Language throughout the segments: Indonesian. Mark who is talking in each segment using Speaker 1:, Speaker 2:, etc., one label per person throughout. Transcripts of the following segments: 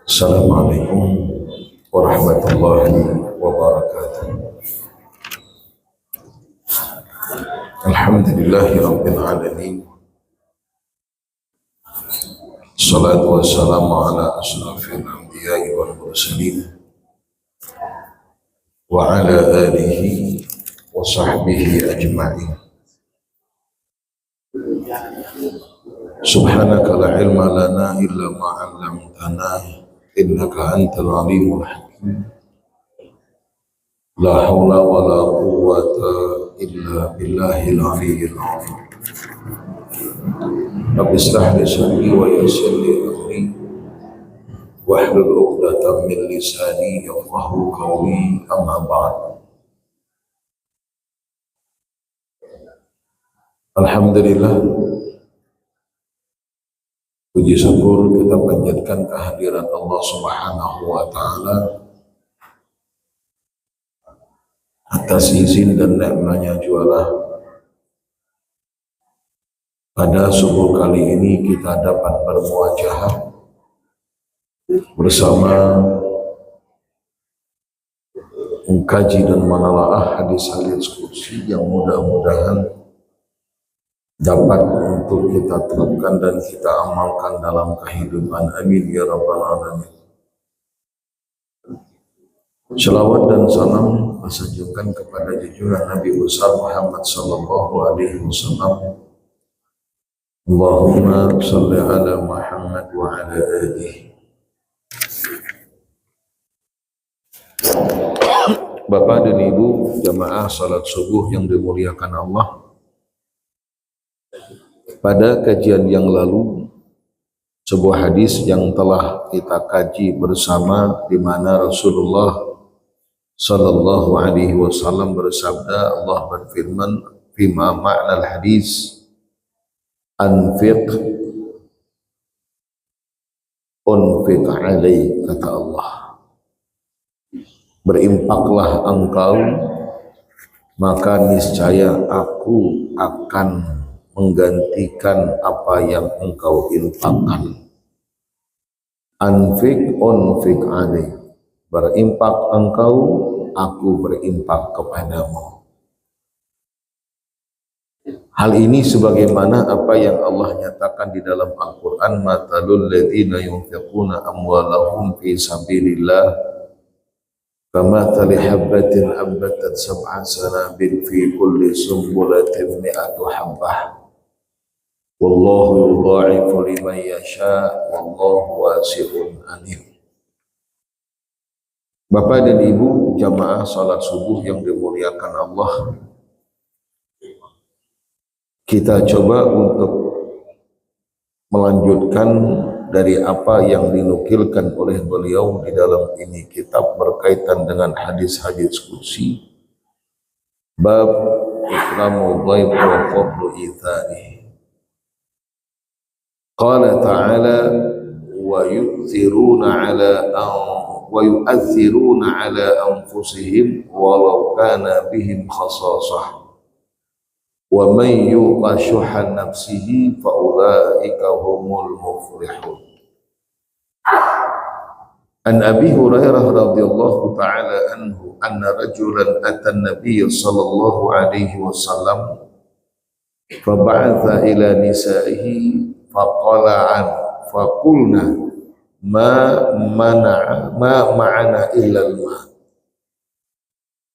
Speaker 1: Assalamualaikum warahmatullahi wabarakatuh. Alhamdulillahi rabbil alamin. Salatu wassalamu ala asrafil anbiya'i wal mursalin wa ala alihi wa sahbihi ajma'in. Subhanaka la ilma lana illa ma 'allamtana innaka antal alimul hakim. La haula wa la quwwata illa billahil aliyyil azim. Rabbi ishrah li sadri wa yassir li amri wahlul 'uqdatam min lisani yafqahu qawli, amma ba'd. Alhamdulillah, puji syukur kita panjatkan kehadiran Allah Subhanahu wa taala atas izin dan nikmatnya jualah pada subuh kali ini kita dapat bermuajahah bersama mengkaji dan menelaah hadis-hadis qudsi yang mudah-mudahan dapat untuk kita terapkan dan kita amalkan dalam kehidupan. Amin ya rabbal alamin. Shalawat dan salam asanjungkan kepada junjungan Nabi besar Muhammad sallallahu alaihi wasallam. Allahumma shalli ala Muhammad wa ala alihi. Bapak dan Ibu jamaah salat subuh yang dimuliakan Allah, pada kajian yang lalu sebuah hadis yang telah kita kaji bersama di mana Rasulullah sallallahu alaihi wasallam bersabda, Allah berfirman, "Fima ma'nal hadis anfiq unfiq alaik," kata Allah, berinfaklah engkau maka niscaya aku akan menggantikan apa yang engkau infakkan. Anfik unfik alaik, berimpak engkau, aku berimpak kepadamu. Hal ini sebagaimana apa yang Allah nyatakan di dalam Al-Quran, matalul ladzina yunfiquna amwalahum fi sabilillah kamathali habbatin ambatat sab'a sanabil fi kulli sumbulatin mi'atu habbah wallahu yudha'ifu liman yasha wallahu wasi'un alim. Bapak dan Ibu jamaah salat subuh yang dimuliakan Allah, kita coba untuk melanjutkan dari apa yang dinukilkan oleh beliau di dalam ini kitab berkaitan dengan hadis-hadis qudsi, bab ikramu dhaif wa fadlu ithari. Qala ta'ala wa yu'thiruna ala anfusihim walau kana bihim khasasah wa man yuqa shuhha nafsihi fa ulaika humul muflihun. An Abi Hurairah radhiyallahu ta'ala anhu anna rajulan ata an-nabiy sallallahu alaihi wasallam fa ba'atha ila nisaihi faqala'an faqulna ma ma'ana illa al-ma.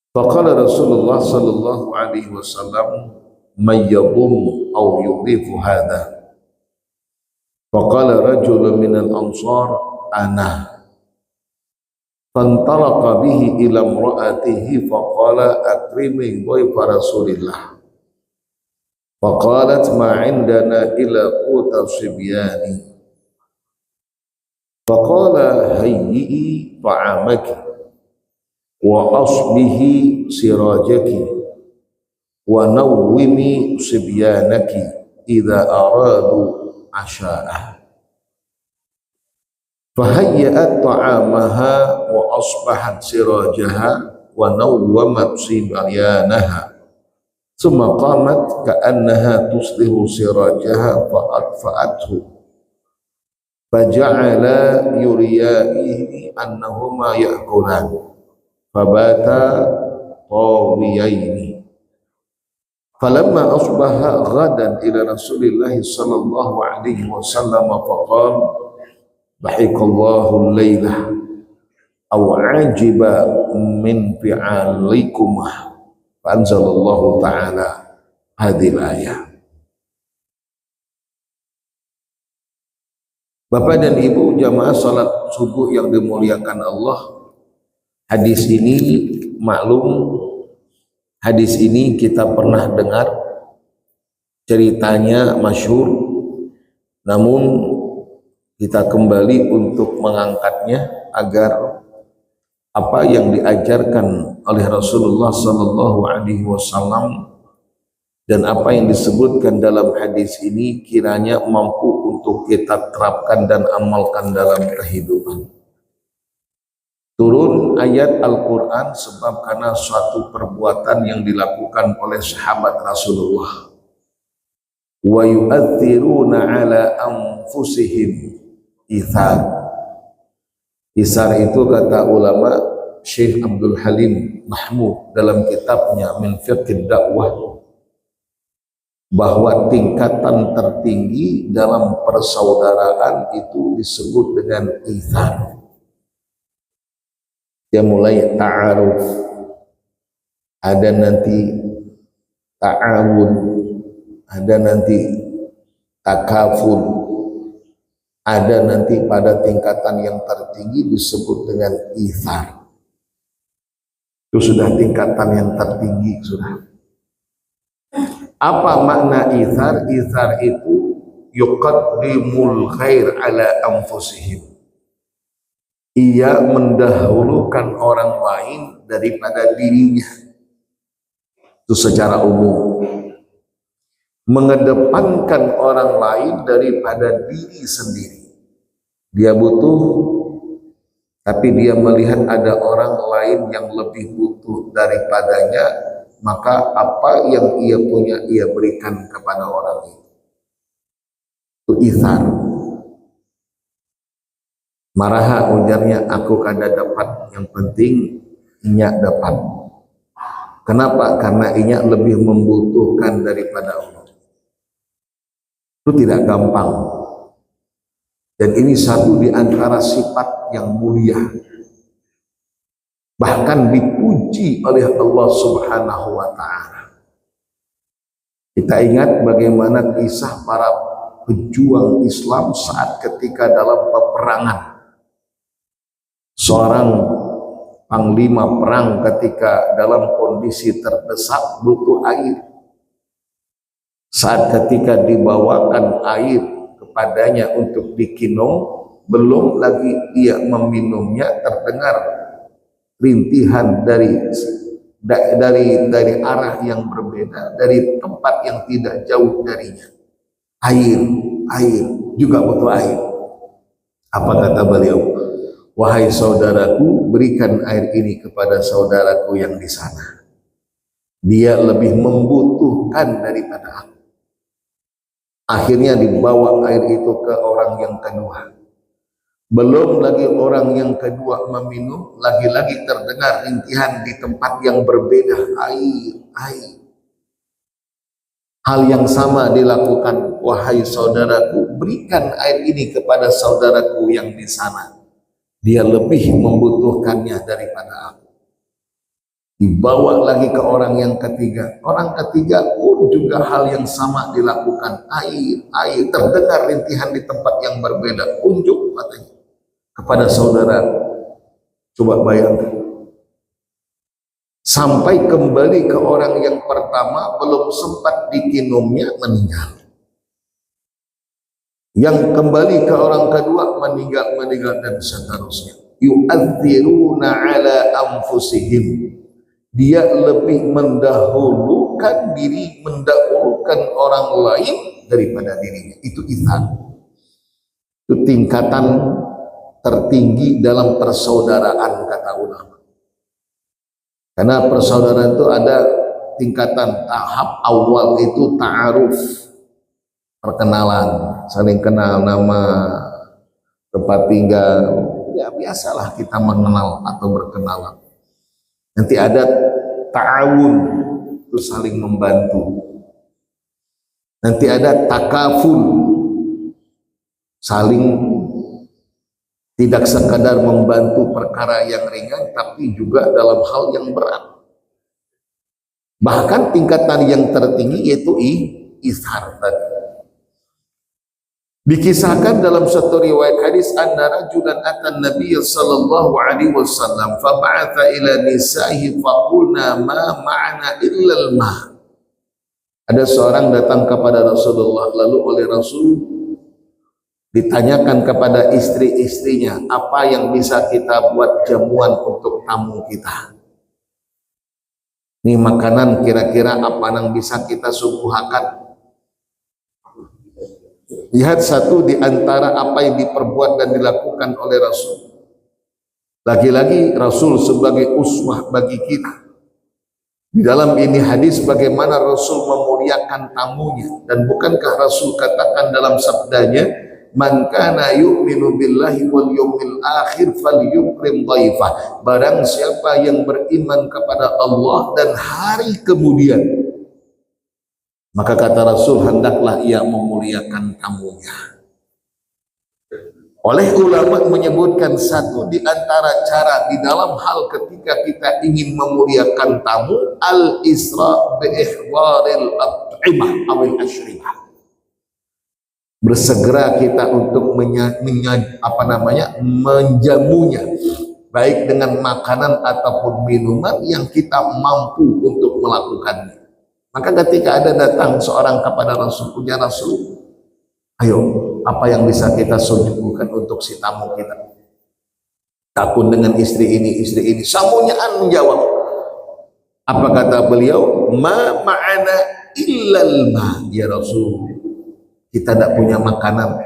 Speaker 1: Faqala Rasulullah sallallahu alaihi wasallam man yadhum aw yudhifu hadha. Faqala rajulun min al-ansar ana. Fantalaqa bihi ila imra'atihi faqala akrimi dhaifa Rasulillah. Faqalat ma 'indana illa quta sibyani. Faqala hayyi'i ta'amaki wa asbihi sirajaki wa nawwimi sibyanaki idza aradu asha'ah. Fahayya'at ta'amaha wa asbahat sirajaha wa nawwamat sibyanaha Summa qamat ka'annaha tuslihu sirajaha fa'atfa'athu faja'ala yuriyaihi annahuma ya'kulan fabata tawiyaini falamma asbaha ghadan ila Rasulillah sallallahu alaihi wasallam faqala dhahikallahu al-lailah aw ajiba min fi'alikum fa anzalallahu ta'ala hadhil ayah. Bapak dan Ibu jamaah salat subuh yang dimuliakan Allah, hadis ini maklum, hadis ini kita pernah dengar ceritanya masyhur, namun kita kembali untuk mengangkatnya agar apa yang diajarkan oleh Rasulullah sallallahu alaihi wasallam dan apa yang disebutkan dalam hadis ini kiranya mampu untuk kita terapkan dan amalkan dalam kehidupan. Turun ayat Al-Quran sebab karena suatu perbuatan yang dilakukan oleh sahabat Rasulullah. Wa yu'athiruna ala anfusihim ithar. Ithar itu kata ulama Syekh Abdul Halim Mahmud dalam kitabnya Min Fiqh Dakwah, bahwa tingkatan tertinggi dalam persaudaraan itu disebut dengan ithar. Dia mulai ta'aruf, ada nanti ta'awun, ada nanti takaful, ada nanti pada tingkatan yang tertinggi disebut dengan ithar. Itu sudah tingkatan yang tertinggi sudah. Apa makna ithar? Ithar itu yuqaddimul khair ala anfusihim. Ia mendahulukan orang lain daripada dirinya. Itu secara umum. Mengedepankan orang lain daripada diri sendiri. Dia butuh, tapi dia melihat ada orang lain yang lebih butuh daripadanya, maka apa yang ia punya ia berikan kepada orang itu. Itu ithar. Maraha ujarnya, aku kada dapat, yang penting inyak dapat. Kenapa? Karena inyak lebih membutuhkan daripada Allah. Itu tidak gampang. Dan ini satu di antara sifat yang mulia. Bahkan dipuji oleh Allah Subhanahu wa ta'ala. Kita ingat bagaimana kisah para pejuang Islam saat ketika dalam peperangan. Seorang panglima perang ketika dalam kondisi terdesak butuh air. Saat ketika dibawakan air kepadanya untuk dikinum, belum lagi ia meminumnya terdengar rintihan dari arah yang berbeda, dari tempat yang tidak jauh darinya. Air juga butuh air. Apa kata beliau? Wahai saudaraku, berikan air ini kepada saudaraku yang di sana. Dia lebih membutuhkan daripada aku. Akhirnya dibawa air itu ke orang yang kedua. Belum lagi orang yang kedua meminum, lagi-lagi terdengar rintihan di tempat yang berbeda. Air. Hal yang sama dilakukan, wahai saudaraku, berikan air ini kepada saudaraku yang di sana. Dia lebih membutuhkannya daripada aku. Dibawa lagi ke orang yang ketiga. Orang ketiga pun juga hal yang sama dilakukan. Air. Terdengar rintihan di tempat yang berbeda. Unjuk katanya kepada saudara. Coba bayangkan. Sampai kembali ke orang yang pertama, belum sempat dikinumnya, meninggal. Yang kembali ke orang kedua, meninggal dan seterusnya. Yu'adziruna ala anfusihim. Dia lebih mendahulukan diri, mendahulukan orang lain daripada dirinya. Itu ithar. Itu tingkatan tertinggi dalam persaudaraan, kata ulama. Karena persaudaraan itu ada tingkatan tahap awal itu ta'aruf, perkenalan, saling kenal nama, tempat tinggal, ya biasalah kita mengenal atau berkenalan. Nanti ada ta'awun, itu saling membantu. Nanti ada takaful, saling tidak sekadar membantu perkara yang ringan, tapi juga dalam hal yang berat. Bahkan tingkatan yang tertinggi yaitu izhar tadi. Dikisahkan dalam satu riwayat hadis, anna rajulan atan Nabiy sallallahu alaihi wasallam fa ba'atha ila nisa'ihi fa qulna ma ma'ana illa al-ma. Ada seorang datang kepada Rasulullah, lalu oleh Rasul ditanyakan kepada istri-istrinya, apa yang bisa kita buat jamuan untuk tamu kita? Ini makanan kira-kira apa yang bisa kita suguhakan? Lihat satu di antara apa yang diperbuat dan dilakukan oleh Rasul. Lagi-lagi Rasul sebagai uswah bagi kita. Di dalam ini hadis bagaimana Rasul memuliakan tamunya, dan bukankah Rasul katakan dalam sabdanya, man kana yu'minu billahi wal yawmil akhir falyukrim dhaifah. Barang siapa yang beriman kepada Allah dan hari kemudian, maka kata Rasul, hendaklah ia memuliakan tamunya. Oleh ulama menyebutkan satu di antara cara di dalam hal ketika kita ingin memuliakan tamu, al-isra bi ihwaril at'imah awil ashribah. Bersegera kita untuk menjamunya, baik dengan makanan ataupun minuman yang kita mampu untuk melakukannya. Maka ketika ada datang seorang kepada Rasul, punya Rasul, ayo, apa yang bisa kita suguhkan untuk si tamu kita? Takut dengan istri ini, Samunya menjawab. Apa kata beliau? Ma ma'ana illal ma, ya Rasul. Kita tidak punya makanan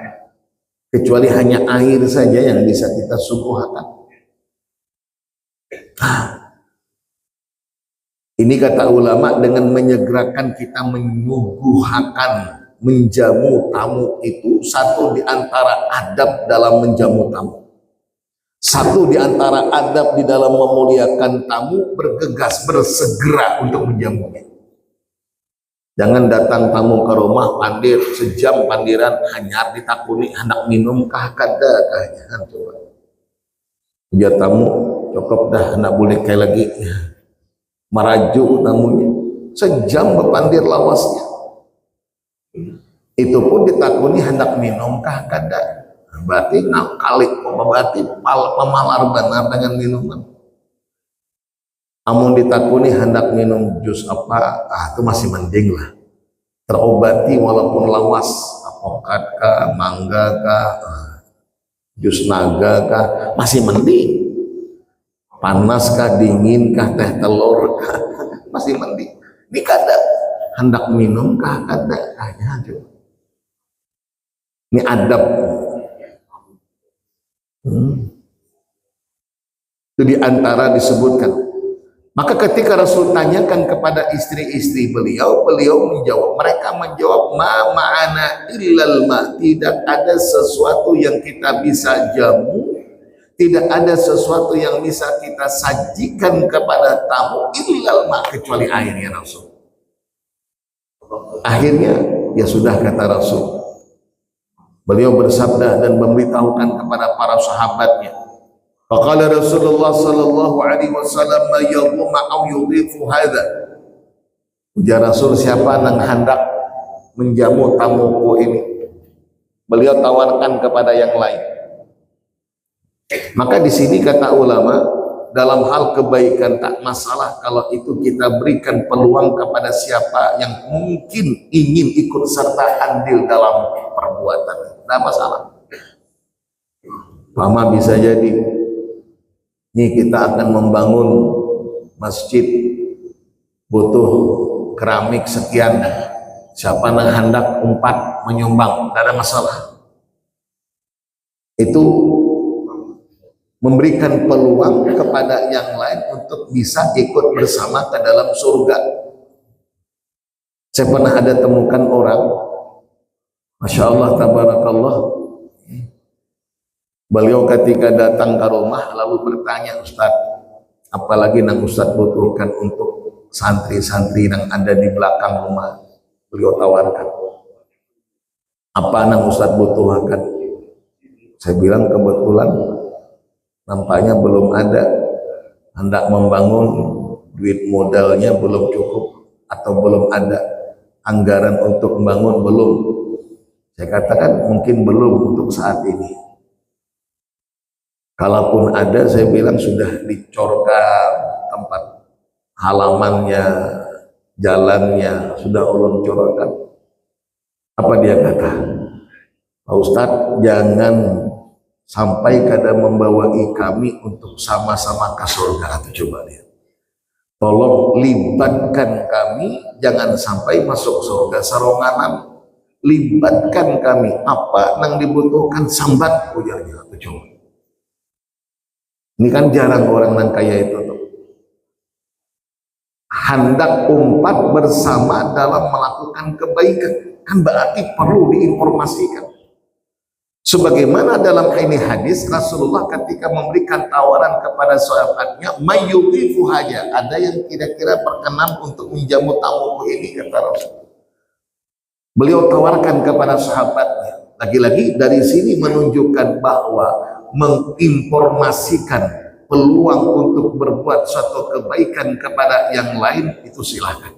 Speaker 1: kecuali hanya air saja yang bisa kita suguhkan. Ini kata ulama, dengan menyegerakan kita menyuguhkan, menjamu tamu itu satu di antara adab dalam menjamu tamu. Satu di antara adab di dalam memuliakan tamu, bergegas, bersegera untuk menjamunya. Jangan datang tamu ke rumah, pandir, sejam pandiran, hanyar ditakuni, hendak minum kah kada kah, coba. Biar tamu, cukup dah, hendak boleh kayak lagi. Merajuk tamunya, sejam berpandir lawasnya. Itu pun ditakuni hendak minum kah kada. Berarti kali, berarti pemalar benar dengan minuman. Amun ditakuni hendak minum jus apa, itu masih mending lah, terobati walaupun lawas, apokat kah, mangga kah, jus naga kah, masih mending. Panas kah, dingin kah, teh telur kah, masih mending. Ini kada hendak minum kah kada, ini adab. Itu diantara disebutkan. Maka ketika Rasul tanyakan kepada istri-istri beliau, beliau menjawab, mereka menjawab, ma ma'ana illal ma, tidak ada sesuatu yang kita bisa jamu, tidak ada sesuatu yang bisa kita sajikan kepada tamu illal ma, kecuali air, ya Rasul. Akhirnya ya sudah, kata Rasul. Beliau bersabda dan memberitahukan kepada para sahabatnya. Faqala Rasulullah sallallahu alaihi wasallam, ma yadhuma aw yudhifu hadha. Ujar Rasul, siapa yang hendak menjamu tamuku ini? Beliau tawarkan kepada yang lain. Maka di sini kata ulama, dalam hal kebaikan tak masalah kalau itu kita berikan peluang kepada siapa yang mungkin ingin ikut serta andil dalam perbuatan. Tidak masalah. Lama bisa jadi ini kita akan membangun masjid, butuh keramik sekian, siapa yang hendak umpat menyumbang, tidak ada masalah. Itu memberikan peluang kepada yang lain untuk bisa ikut bersama ke dalam surga. Saya pernah ada temukan orang, Masya Allah, tabarakallah, beliau ketika datang ke rumah lalu bertanya, Ustaz, apalagi yang Ustaz butuhkan untuk santri-santri yang ada di belakang rumah. Beliau tawarkan, apa yang Ustaz butuhkan? Saya bilang kebetulan nampaknya belum ada, hendak membangun, duit modalnya belum cukup atau belum ada, anggaran untuk membangun belum. Saya katakan mungkin belum untuk saat ini. Kalaupun ada, saya bilang sudah dicorkan tempat halamannya, jalannya, sudah ulun corkan. Apa dia kata? Pak Ustadz, jangan sampai kadang membawai kami untuk sama-sama ke surga. Atau coba lihat. Tolong libatkan kami, jangan sampai masuk surga saronganan. Libatkan kami, apa yang dibutuhkan sambat, ujarnya. Atau coba. Ini kan jarang orang yang kaya itu tuh. Hendak umpat bersama dalam melakukan kebaikan, kan berarti perlu diinformasikan. Sebagaimana dalam ini hadis, Rasulullah ketika memberikan tawaran kepada sahabatnya, mayyudifu haja, ada yang kira-kira berkenan untuk menjamu tamu ini, kata Rasul. Beliau tawarkan kepada sahabatnya. Lagi-lagi dari sini menunjukkan bahwa menginformasikan peluang untuk berbuat suatu kebaikan kepada yang lain itu silahkan.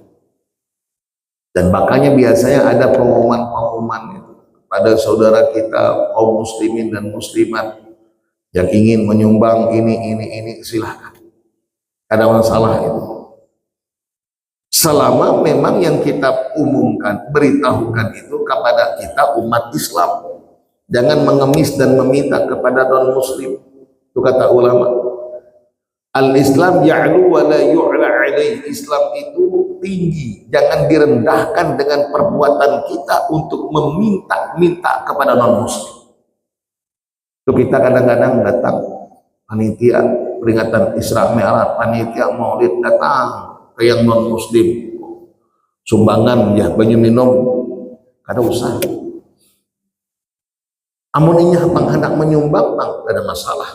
Speaker 1: Dan makanya biasanya ada pengumuman-pengumuman itu pada saudara kita kaum muslimin dan muslimat yang ingin menyumbang ini silahkan. Ada masalah itu. Selama memang yang kita umumkan, beritahukan itu kepada kita umat Islam. Jangan mengemis dan meminta kepada non-muslim. Itu kata ulama. Al-Islam ya'lu wa la yu'la alaih. Islam itu tinggi. Jangan direndahkan dengan perbuatan kita untuk meminta-minta kepada non-muslim. Itu kita kadang-kadang datang panitia peringatan Isra Mi'raj, panitia Maulid datang ke yang non-muslim. Sumbangan ya, banyu minum, kada usah. Amun inya bang hendak menyumbang bang, tidak ada masalah.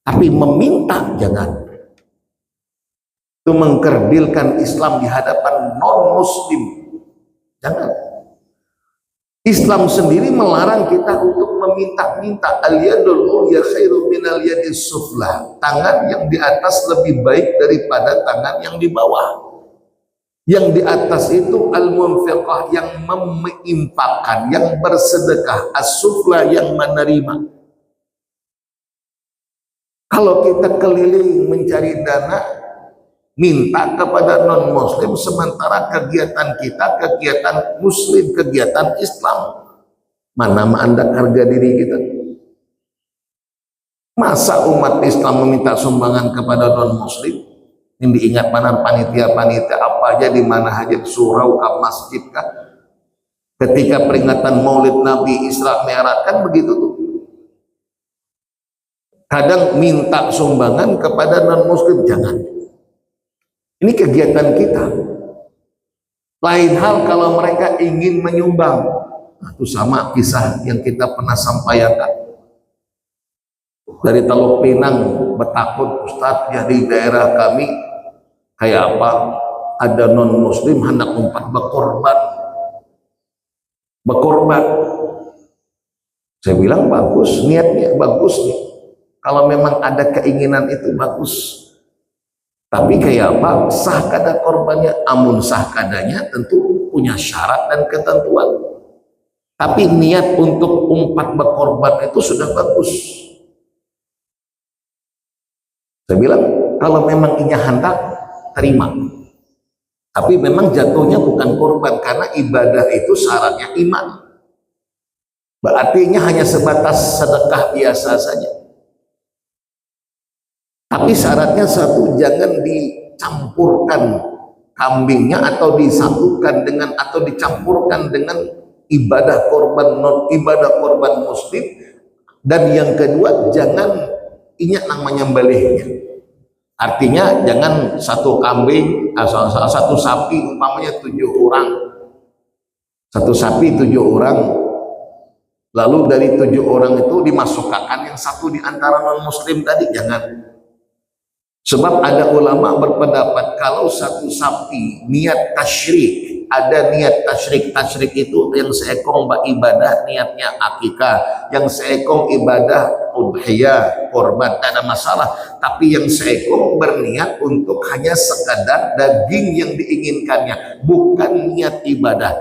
Speaker 1: Tapi meminta jangan. Itu mengkerdilkan Islam di hadapan non-muslim. Jangan. Islam sendiri melarang kita untuk meminta-minta. Al-yadul ulya khairu minal yadis sufla. Tangan yang di atas lebih baik daripada tangan yang di bawah. Yang di atas itu al-munfiqah, yang menginfakkan, yang bersedekah, as-sufla yang menerima. Kalau kita keliling mencari dana, minta kepada non-muslim, sementara kegiatan kita, kegiatan muslim, kegiatan Islam, mana menandak harga diri kita? Masa umat Islam meminta sumbangan kepada non-muslim? Yang diingat mana panitia-panitia apa aja, di mana aja, surau kah, masjid kah, ketika peringatan Maulid Nabi Isra Mi'raj, kan begitu tuh. Kadang minta sumbangan kepada non-muslim, jangan. Ini kegiatan kita. Lain hal kalau mereka ingin menyumbang. Nah, itu sama kisah yang kita pernah sampaikan. Dari Teluk Pinang, Betakut, Ustadz, ya di daerah kami kayak apa, ada non-muslim hendak umpat berkorban. Saya bilang bagus, niatnya bagus nih. Kalau memang ada keinginan itu bagus. Tapi kayak apa, sah kada korbannya? Amun sah kadanya tentu punya syarat dan ketentuan. Tapi niat untuk umpat berkorban itu sudah bagus. Saya bilang kalau memang inya hendak, terima. Tapi memang jatuhnya bukan korban, karena ibadah itu syaratnya iman. Berarti hanya sebatas sedekah biasa saja. Tapi syaratnya satu, jangan dicampurkan kambingnya atau disatukan dengan atau dicampurkan dengan ibadah korban ibadah korban muslim. Dan yang kedua, jangan ingat namanya menyembelihnya. Artinya jangan satu kambing, satu sapi umpamanya 7 orang, Satu sapi 7 orang, lalu dari 7 orang itu dimasukkan yang satu di antara non muslim tadi, jangan. Sebab ada ulama berpendapat kalau satu sapi niat tasyrik, ada niat tasyrik. Tasyrik itu yang seekor ibadah niatnya akikah, yang seekor ibadah udhiyah, korban, tak ada masalah. Tapi yang seekor berniat untuk hanya sekadar daging yang diinginkannya, bukan niat ibadah.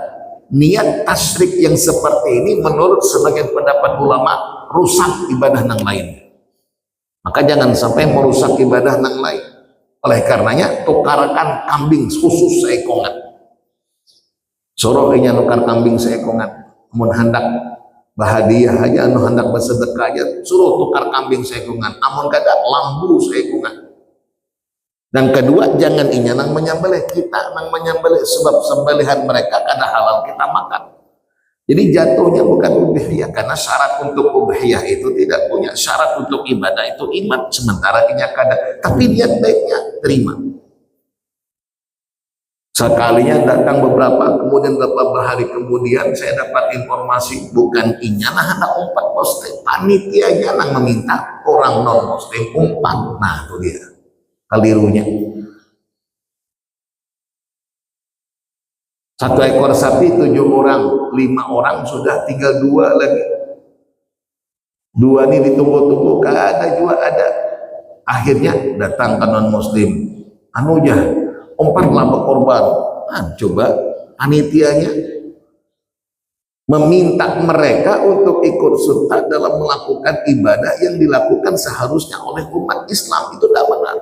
Speaker 1: Niat tasyrik yang seperti ini menurut sebagian pendapat ulama rusak ibadah yang lain. Maka jangan sampai merusak ibadah yang lain. Oleh karenanya tukarkan kambing khusus seekongan. Sorokinya nukar kambing seekongan. Amun hendak bahadiah aja, anu hendak bersedekah aja, suruh tukar kambing seekongan. Amun kada lambu seekongan. Dan kedua, jangan inya nang menyembelih, kita nang menyembelih, sebab sembelihan mereka kada halal kita makan. Jadi jatuhnya bukan udhiyah, karena syarat untuk udhiyah itu tidak punya syarat untuk ibadah itu iman, sementara inya kada, tapi niat baiknya terima. Sekalinya datang beberapa, kemudian beberapa hari kemudian saya dapat informasi bukan inya nah hendak umpat poste, panitianya nang meminta orang non muslim umpat. Nah itu dia kelirunya. Satu ekor sapi 7 orang, 5 orang sudah, tinggal 2 lagi. 2 ini ditunggu-tunggu, kada juga ada. Akhirnya datang ke non muslim, anuja umpatlah berkorban. Nah, coba panitianya meminta mereka untuk ikut serta dalam melakukan ibadah yang dilakukan seharusnya oleh umat Islam, itu tidak benar.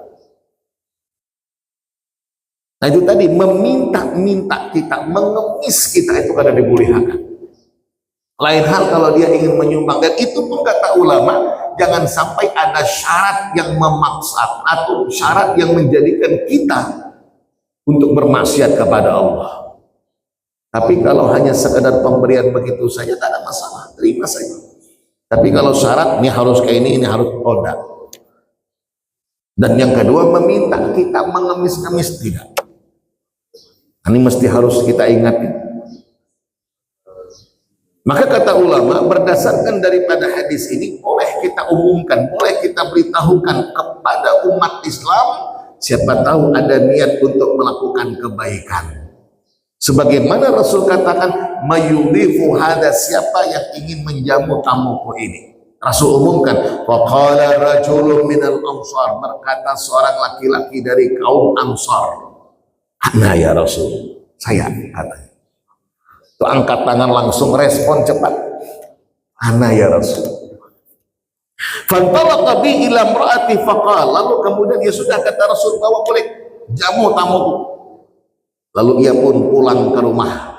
Speaker 1: Nah itu tadi, meminta-minta kita, mengemis kita, itu kada dibolehkan. Lain hal kalau dia ingin menyumbang, dan itu pun kata ulama, jangan sampai ada syarat yang memaksa atau syarat yang menjadikan kita untuk bermaksiat kepada Allah. Tapi kalau hanya sekedar pemberian begitu saja, tak ada masalah, terima saja. Tapi kalau syarat, ini harus kayak ini harus produk. Dan yang kedua, meminta kita mengemis-ngemis, tidak. Ini mesti harus kita ingat. Maka kata ulama, berdasarkan daripada hadis ini, boleh kita umumkan, boleh kita beritahukan kepada umat Islam, siapa tahu ada niat untuk melakukan kebaikan. Sebagaimana Rasul katakan, mayudifu hada, siapa yang ingin menjamu tamuku ini. Rasul umumkan, faqala rajulun minal ansar, berkata seorang laki-laki dari kaum Ansar, ana ya Rasul, saya katanya. Itu angkat tangan langsung, respon cepat, ana ya Rasul. Fantalaqa bi ila imraati faqala, lalu kemudian dia sudah kata Rasul, bawa boleh jamu tamuku. Lalu ia pun pulang ke rumah.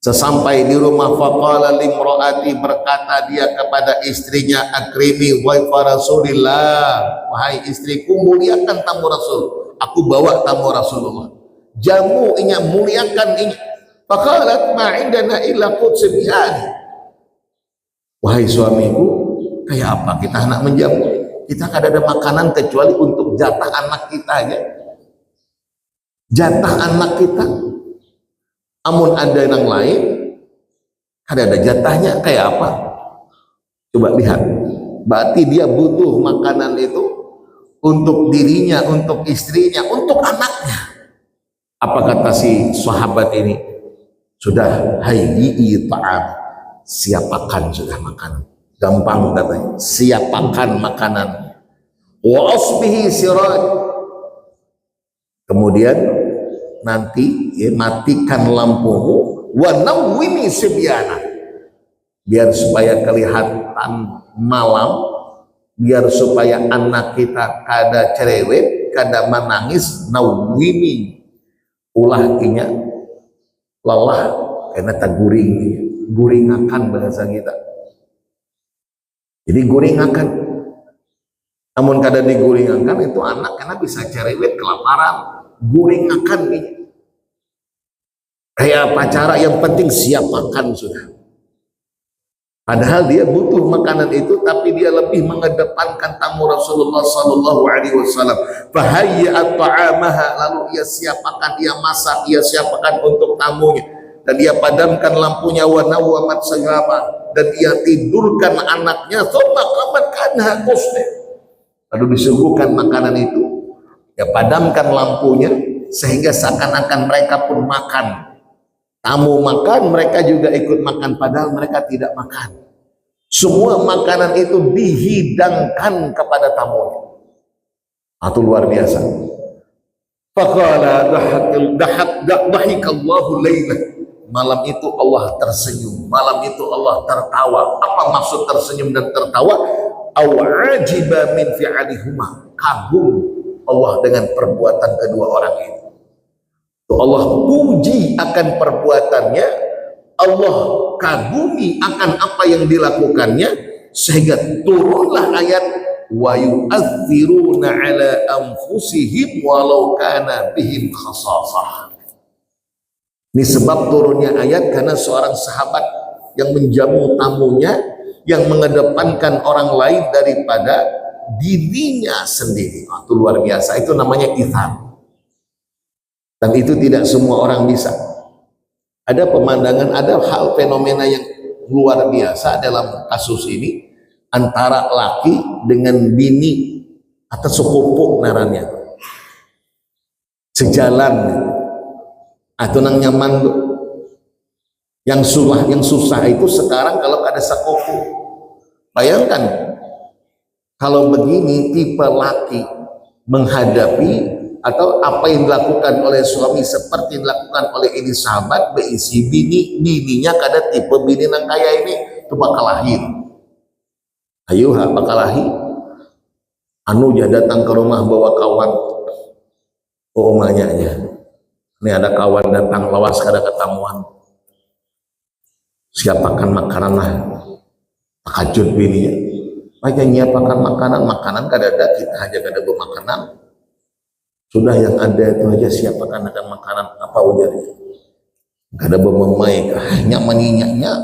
Speaker 1: Sesampai di rumah, faqala limraati, berkata dia kepada istrinya, akrimi waifa Rasulillah, wahai istriku, muliakan tamu Rasul. Aku bawa tamu Rasulullah, jamu inya, muliakan inya. Faqalat ma indana illa qudsibiyani, wahai suamiku, kayak apa kita hendak menjamu, kita kada ada makanan kecuali untuk jatah anak kita aja, jatah anak kita. Amun ada yang lain kada ada jatahnya, kayak apa? Coba lihat, berarti dia butuh makanan itu untuk dirinya, untuk istrinya, untuk anaknya. Apa kata si sahabat ini? Sudah, hayyi ta'am, siapakan sudah makanan. Gampang katanya, siapakan makanan. Wa asbihi siraj, kemudian nanti ya, matikan lampumu. Wa nawwimi sibyana, biar supaya kelihatan malam, biar supaya anak kita kada cerewet, kada menangis. Nawwimi, ulah inya lelah karena tak guringakan bahasa kita. Jadi guringakan, namun kada diguringakan itu anak karena bisa cerewet, kelaparan. Guringakan ini kayak apa cara, yang penting siap makan sudah. Padahal dia butuh makanan itu, tapi dia lebih mengedepankan tamu Rasulullah Sallallahu Alaihi Wasallam. Bahaya ta'amaha, lalu ia siapkan, ia masak, ia siapkan untuk tamunya. dan dia padamkan lampunya, wa nawwamat sayyaba, dan dia tidurkan anaknya, thumma qamat kanha qusna, lalu disuguhkan makanan itu, dia padamkan lampunya sehingga seakan-akan mereka pun makan. Tamu makan, mereka juga ikut makan, padahal mereka tidak makan. Semua makanan itu dihidangkan kepada tamunya. Itu luar biasa. Faqala dahikallahu lailah. Malam itu Allah tersenyum, malam itu Allah tertawa. Apa maksud tersenyum dan tertawa? Aw ajiba min fi'alihuma. Kagum Allah dengan perbuatan kedua orang itu. Allah puji akan perbuatannya, Allah kagumi akan apa yang dilakukannya, sehingga turunlah ayat wa yu'athiruna ala anfusihim walau kana bihim khasasah. Ini sebab turunnya ayat karena seorang sahabat yang menjamu tamunya, yang mengedepankan orang lain daripada dirinya sendiri. Itu luar biasa, itu namanya ithar. Dan itu tidak semua orang bisa. Ada pemandangan, ada hal fenomena yang luar biasa dalam kasus ini, antara laki dengan bini atau sepupu narannya sejalan, atau nang nyaman tuh. Yang susah itu sekarang kalau ada sepupu. Bayangkan kalau begini tipe laki menghadapi atau apa yang dilakukan oleh suami seperti dilakukan oleh ini sahabat, beisi bininya kada tipe bini nang kaya ini, itu bakal lahir. Ayo bakal lahir. Anu ya datang ke rumah bawa kawan, omanya aja. Ini ada kawan datang lawas kada ketamuan. Siapakan makanan lah, takajud bininya. Aja nyiapakan makanan kada ada, kita aja kada bermakanan. Sudah yang ada itu aja siapakan akan makanan, apa ujarnya? Gak ada bermemai, hanya maninya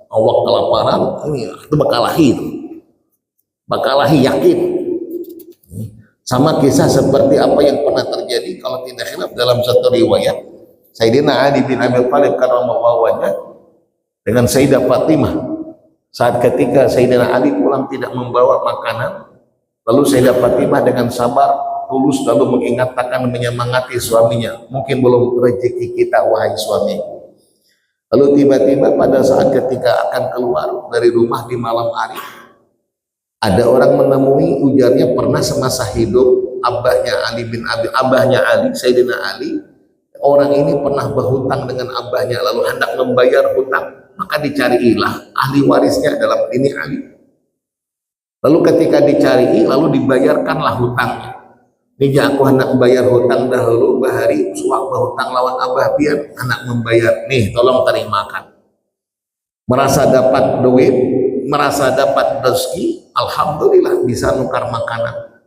Speaker 1: awak kelaparan, ini itu bakal lahir yakin. Sama kisah seperti apa yang pernah terjadi kalau tidak khilaf dalam satu riwayat, Sayyidina Ali bin Abi Thalib karramallahu wajhah dengan Sayyidah Fatimah, saat ketika Sayyidina Ali pulang tidak membawa makanan, lalu Sayyidah Fatimah dengan sabar tulus lalu mengingatkan, menyemangati suaminya, mungkin belum rezeki kita wahai suami. Lalu tiba-tiba pada saat ketika akan keluar dari rumah di malam hari, ada orang menemui, ujarnya pernah semasa hidup abahnya Ali, Sayyidina Ali, orang ini pernah berhutang dengan abahnya lalu hendak membayar hutang, maka dicariilah ahli warisnya dalam ini Ali. Lalu ketika dicari lalu dibayarkanlah hutangnya. Ini aku hendak membayar hutang dahulu bahari suak berhutang lawan abah biar anak membayar, nih tolong terimakan. Merasa dapat duit, merasa dapat rezeki, alhamdulillah bisa nukar makanan.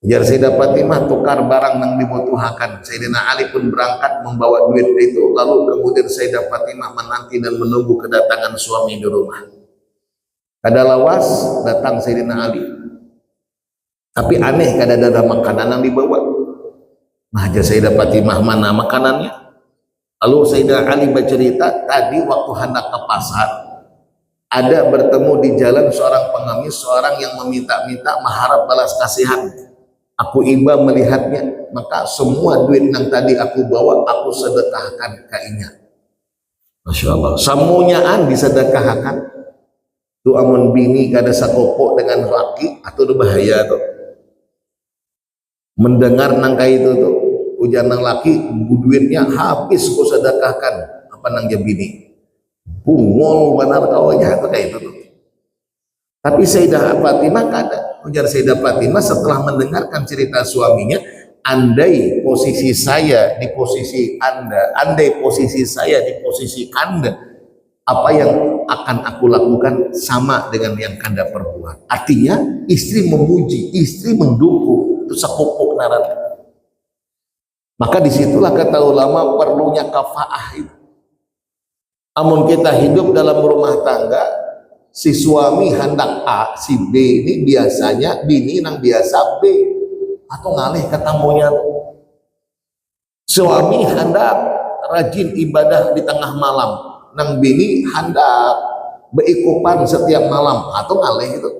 Speaker 1: Biar saya dapat timah tukar barang yang dibutuhkan. Sayyidina Ali pun berangkat membawa duit itu, lalu kemudian saya dapat timah menanti dan menunggu kedatangan suami di rumah. Kada lawas datang Sayyidina Ali. Tapi aneh kada ada makanan yang dibawa. Nah, aja saya dapat timah mana makanannya. Lalu Sayyidina Ali bercerita, tadi waktu hendak ke pasar, ada bertemu di jalan seorang pengemis, seorang yang meminta-minta mengharap balas kasihan. Aku iba melihatnya, maka semua duit yang tadi aku bawa, aku sedekahkan kainya. Masya Allah, samunyaan disedekahkan. Tu amun bini kada sakopok dengan laki, atau itu bahaya tuh. Mendengar nang kayak itu tuh, ujar nang laki, duitnya habis ku sedekahkan, apa nang dia bini. Bungol benar kawannya itu kayak itu tuh. Tapi Sayyidah Fatimah kada. Ujar Sayyidah Fatimah setelah mendengarkan cerita suaminya, andai posisi saya di posisi Anda, andai posisi saya di posisi Anda, apa yang akan aku lakukan sama dengan yang Anda perbuat. Artinya istri memuji, istri mendukung, itu sekupuk naran. Maka disitulah kata ulama perlunya kafaah itu. Amun kita hidup dalam rumah tangga, si suami hendak A, si B ini biasanya bini nang biasa B, atau ngalih ketamunya. Suami hendak rajin ibadah di tengah malam, nang bini hendak beikupan setiap malam atau ngalih itu.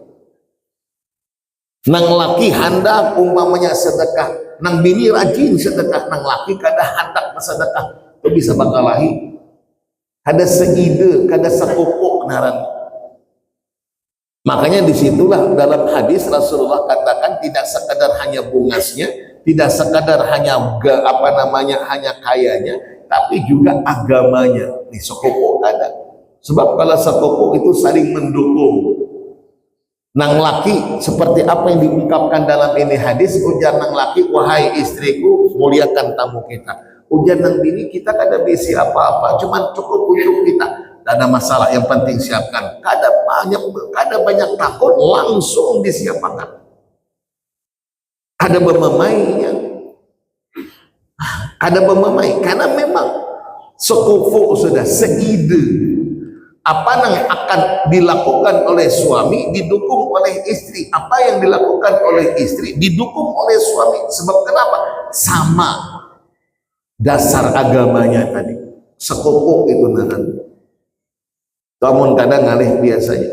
Speaker 1: Nang laki hendak umpamanya sedekah, nang bini rajin sedekah, nang laki kada hendak bersedekah, itu bisa bakal lahi. Kada seide, kada sekupuk naran. Makanya disitulah dalam hadis Rasulullah katakan tidak sekadar hanya bungasnya, tidak sekadar hanya hanya kayanya, tapi juga agamanya. Di sekupuk ada. Sebab kalau sekupuk itu saling mendukung. Nang laki seperti apa yang diungkapkan dalam ini hadis, ujar nang laki, wahai istriku, muliakan tamu kita. Ujar nang bini, kita kada bisi apa-apa, cuman cukup untuk kita. Tidak ada masalah, yang penting siapkan. Kada banyak takut, langsung disiapkan. Ada bermamainya, ada bermamai, karena memang sekufu sudah seide. Apa yang akan dilakukan oleh suami didukung oleh istri, apa yang dilakukan oleh istri didukung oleh suami. Sebab kenapa? Sama dasar agamanya tadi. Sekupuk itu nanti. Namun kadang ngalih biasanya.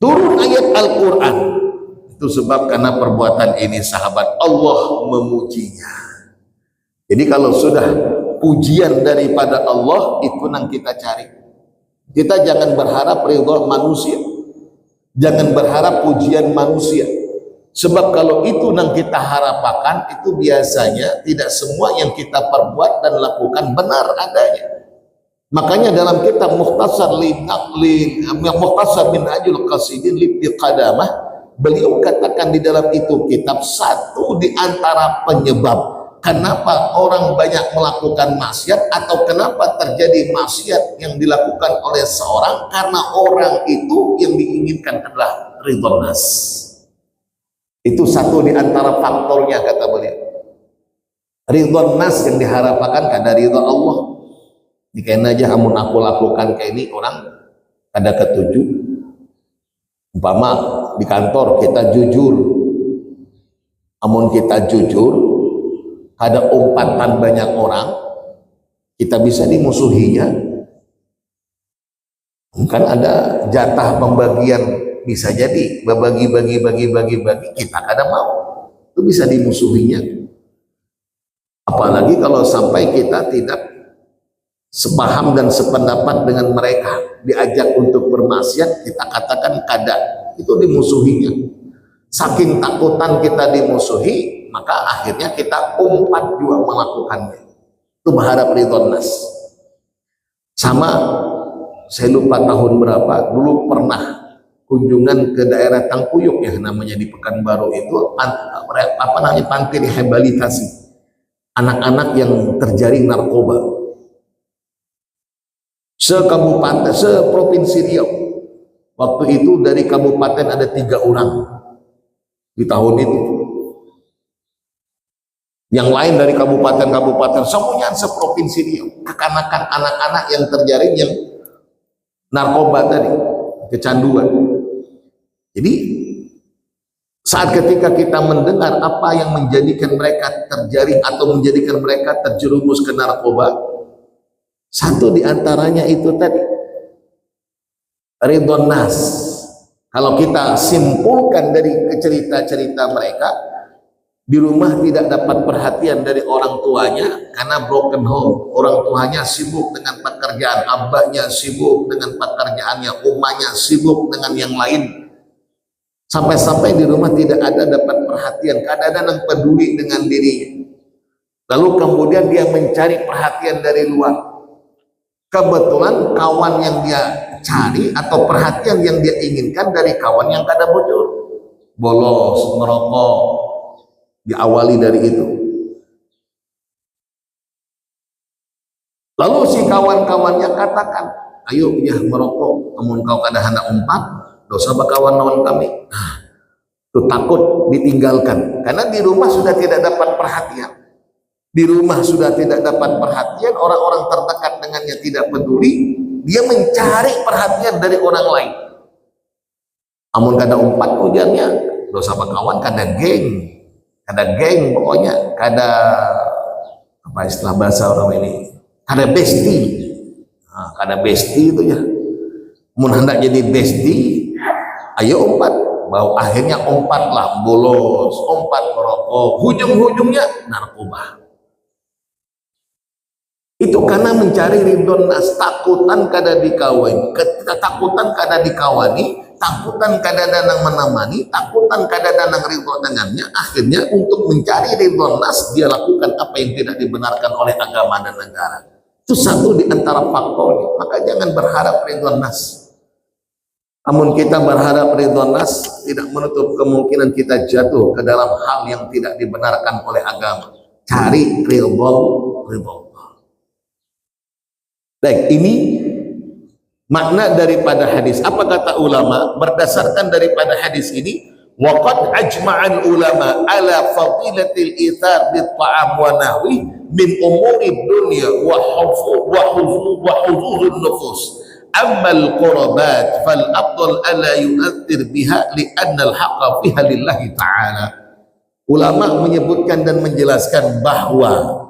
Speaker 1: Turun ayat Al-Quran itu sebab karena perbuatan ini sahabat Allah memujinya. Jadi kalau sudah pujian daripada Allah itu yang kita cari. Kita jangan berharap ridha manusia, jangan berharap pujian manusia, sebab kalau itu yang kita harapkan, itu biasanya tidak semua yang kita perbuat dan lakukan benar adanya. Makanya dalam kitab Mukhtasar Minhajul Qasidin Libni Qadamah, beliau katakan di dalam itu kitab, satu di antara penyebab kenapa orang banyak melakukan maksiat atau kenapa terjadi maksiat yang dilakukan oleh seorang, karena orang itu yang diinginkan adalah ridha nas. Itu satu di antara faktornya kata beliau. Ridha nas yang diharapkan kada ridha Allah. Dikain aja amun aku lakukan kayak ini orang kada ketujuh. Umpama di kantor kita jujur, amun kita jujur ada umpatan banyak orang, kita bisa dimusuhinya. Kan ada jatah pembagian, bisa jadi bagi kita kada mau, itu bisa dimusuhinya. Apalagi kalau sampai kita tidak sepaham dan sependapat dengan mereka, diajak untuk bermaksiat, kita katakan kada, itu dimusuhinya. Saking takutan kita dimusuhi, maka akhirnya kita umpat juga melakukannya. Itu berharap ridha nas. Sama, saya lupa tahun berapa, dulu pernah kunjungan ke daerah Tangkuyuk ya, namanya di Pekanbaru itu, panti rehabilitasi anak-anak yang terjaring narkoba. Sekabupaten, seprovinsi Riau. Waktu itu dari kabupaten ada 3 orang di tahun itu. Yang lain dari kabupaten-kabupaten, semuanya seprovinsi Riau. Kekanakan anak-anak yang terjaring yang narkoba tadi, kecanduan. Jadi saat ketika kita mendengar apa yang menjadikan mereka terjaring atau menjadikan mereka terjerumus ke narkoba, satu diantaranya itu tadi, ridha nas. Kalau kita simpulkan dari cerita-cerita mereka, di rumah tidak dapat perhatian dari orang tuanya karena broken home. Orang tuanya sibuk dengan pekerjaan, abahnya sibuk dengan pekerjaannya, umahnya sibuk dengan yang lain. Sampai-sampai di rumah tidak ada dapat perhatian, kadang-kadang yang peduli dengan dirinya. Lalu kemudian dia mencari perhatian dari luar. Kebetulan kawan yang dia cari atau perhatian yang dia inginkan dari kawan yang kada bujur. Bolos, merokok, diawali dari itu. Lalu si kawan-kawannya katakan, ayo ya merokok, namun kau kada hendak umpat, dosa bakawan lawan kami. Itu takut ditinggalkan, karena di rumah sudah tidak dapat perhatian. Di rumah sudah tidak dapat perhatian, orang-orang terdekat dengannya tidak peduli, dia mencari perhatian dari orang lain. Amun kada umpat ujarnya, dosa bakawan kada geng. kada geng pokoknya, kada apa istilah bahasa orang ini, kada besti. Nah, kada besti itu ya. Mun hendak jadi besti, ayo umpat. Bahwa akhirnya umpat lah bolos, umpat merokok, hujung-hujungnya narkoba. Itu karena mencari ridho nas, takutan kada dikawani, takutan kada dikawani, takutan kada danang menamani, takutan kada danang ridho dengannya. Akhirnya untuk mencari ridho nas, dia lakukan apa yang tidak dibenarkan oleh agama dan negara. Itu satu di antara faktornya. Maka jangan berharap ridho nas. Namun kita berharap ridho nas, tidak menutup kemungkinan kita jatuh ke dalam hal yang tidak dibenarkan oleh agama. Cari ridho. Baik, ini makna daripada hadis. Apa kata ulama? Berdasarkan daripada hadis ini, waqad ajma'al ulama ala fadilatil ithar bit ta'am wa nahwi min umuri dunya wa huzuzun nufus. Amma al-qurabat fal afdal alla yu'athir biha li'anna al-haqqa fiha lillahi ta'ala. Ulama menyebutkan dan menjelaskan bahwa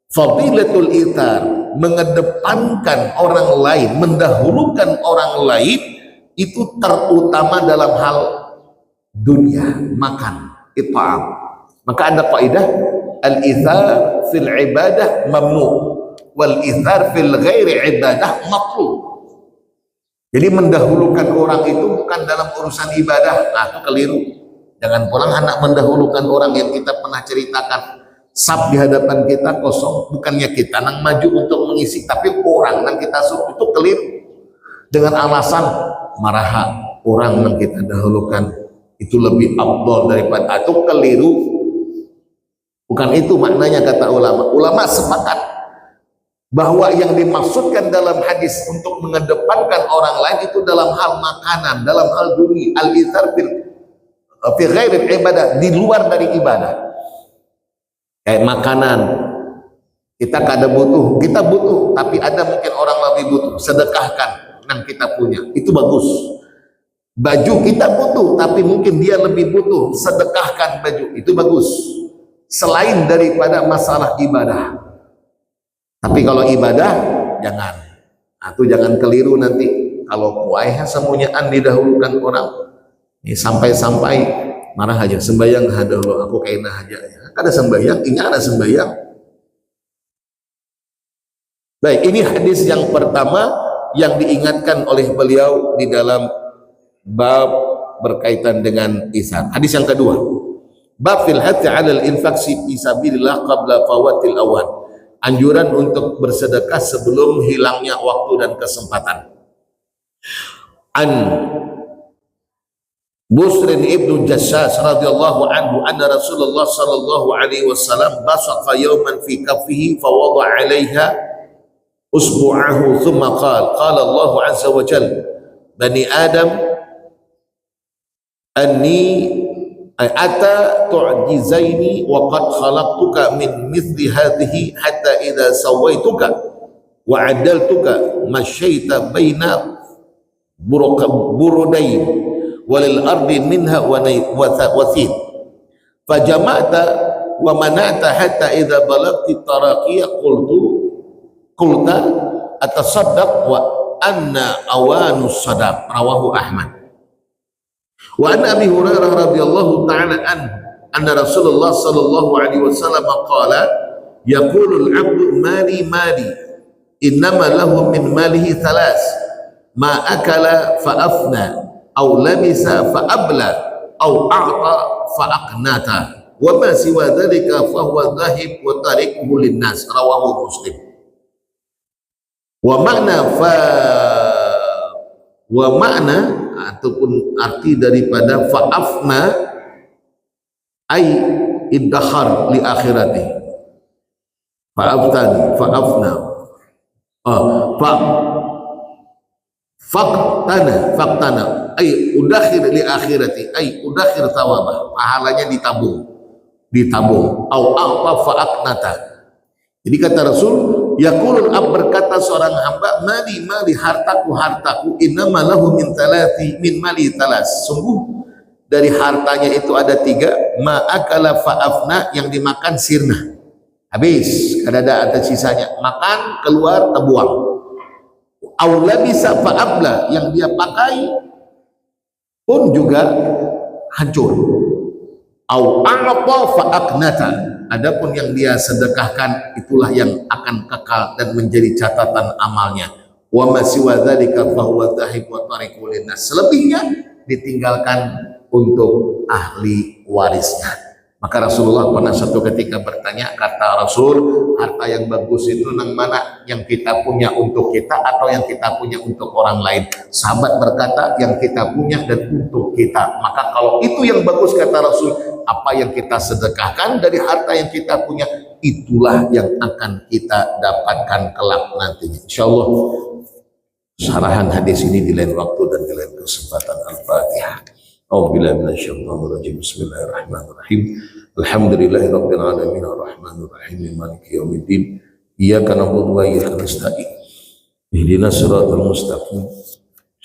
Speaker 1: fadilatul ithar, mengedepankan orang lain, mendahulukan orang lain, itu terutama dalam hal dunia, makan, it'am. Maka ada kaidah al-ithar fil ibadah mamnu wal ithar fil ghairi ibadah makruh. Jadi mendahulukan orang itu bukan dalam urusan ibadah. Nah, itu keliru. Jangan pulang anak mendahulukan orang yang kita pernah ceritakan. Sab di hadapan kita kosong, bukannya kita nang maju untuk mengisi, tapi orang nang kita suruh, itu keliru. Dengan alasan maraha orang nang kita dahulukan itu lebih afdal daripada, itu keliru. Bukan itu maknanya kata ulama. Ulama sepakat bahwa yang dimaksudkan dalam hadis untuk mengedepankan orang lain itu dalam hal makanan, dalam hal dunia, al-ithar fi ghairi ibadah, di luar dari ibadah. Kayak makanan, kita kada butuh, kita butuh, tapi ada mungkin orang lebih butuh, sedekahkan yang kita punya, itu bagus. Baju kita butuh, tapi mungkin dia lebih butuh, sedekahkan baju, itu bagus. Selain daripada masalah ibadah. Tapi kalau ibadah, jangan. Atau jangan keliru nanti, kalau kuaiha semuanyaan didahulukan orang, ini sampai-sampai marah aja, sembahyang hadahulu, aku kaina aja ya. Ada sembahyang, ini ada sembahyang. Baik, ini hadis yang pertama yang diingatkan oleh beliau di dalam bab berkaitan dengan ihsan. Hadis yang kedua, bab fil hathi 'alal infaq fi sabilillah qabla fawatil awan. Anjuran untuk bersedekah sebelum hilangnya waktu dan kesempatan. An Busrin ibnu Jassas radhiyallahu anhu anna Rasulullah sallallahu alaihi wasallam basaqa yawman fi kaffihi fa wada'a 'alayha usbu'ahu thumma qala Allah azza wa jalla bani adam anni ata tu'jizaini wa qad khalaqtuka min mithli hadhihi hatta idza sawaituka wa 'adaltuka masyaita baina burudain walil ardi minha wathid fajama'ta wa mana'ta hatta idza balagti taraqiyya qulta atasaddaq wa anna awanus sadaq, rawahu Ahmad. Wa an Abi Hurairah radhiyallahu ta'ala anna Rasulullah sallallahu alaihi wasallam qala yaqulu al-'abdu mali mali innama lahu min malihi thalas ma akala fa afna aw labisa fa abla aw a'ta fa aqnata wa ma siwa dhalika fa huwa dhahib wa tarikuhu linnas, rawahu Muslim. Wa makna ataupun arti daripada fa'afna ay iddahar li akhirati, fa'afna faktana ay udakhir li akhirati, ay udakhir thawabah, pahalanya ditabung au a'ta fa'aknata. Jadi kata Rasul, yaqulul ab, berkata seorang hamba, mali hartaku innama lahu min mali talas, sungguh dari hartanya itu ada tiga, ma'akala fa'afna, yang dimakan sirna, habis, ada sisanya, makan, keluar, terbuang. Aula bisa fa'abla, yang dia pakai pun juga hancur. Au a'ta fa'aknata, adapun yang dia sedekahkan itulah yang akan kekal dan menjadi catatan amalnya. Wa ma siwa dzalika fa huwa dhahib wa tariqul linnas, selebihnya ditinggalkan untuk ahli warisnya. Maka Rasulullah pernah satu ketika bertanya, kata Rasul, harta yang bagus itu yang mana? Yang kita punya untuk kita atau yang kita punya untuk orang lain? Sahabat berkata, yang kita punya dan untuk kita. Maka kalau itu yang bagus, kata Rasul, apa yang kita sedekahkan dari harta yang kita punya, itulah yang akan kita dapatkan kelak nantinya. Insyaallah syarahan hadis ini di lain waktu dan di lain kesempatan. Al-Fatihah. A'udzubillahi minasyaitonir rajim. Bismillahirrahmanirrahim. Alhamdulillahirabbil alamin arrahmanir rahim maliki yaumiddin. Iyyaka na'budu wa iyyaka nasta'in. Ihdinas siratal mustaqim.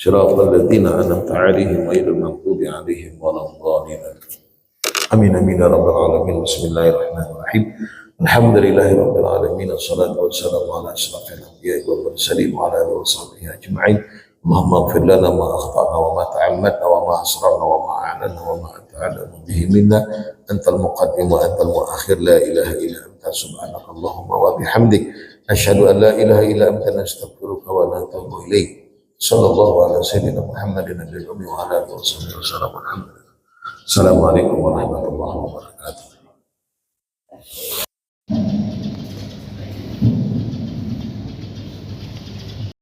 Speaker 1: Shiratal ladzina an'amta 'alaihim ghairil maghdubi 'alaihim waladdallin. Amin amin ya rabbal alamin. Bismillahirrahmanirrahim. Alhamdulillahirabbil alamin. Wassalatu wassalamu ala asyrafil anbiya'i wal mursalin wa ala alihi washabbihi ajma'in. Allahumma ighfir lana ma akhtana wa ma ta'ammadna wa ma asrarna wa ma a'lanna wa ma anta a'lamu bihi minna, antal muqaddim wa antal muakhir, la ilaha illa anta subhanaka Allahumma wa bihamdik, asyhadu an la ilaha illa anta, nastaghfiruka wa natubu ilaik. Sallallahu ala sayyidina Muhammadin nabiyil ummi wa ala alihi washabbihi wasallam. Assalamualaikum warahmatullahi wabarakatuh.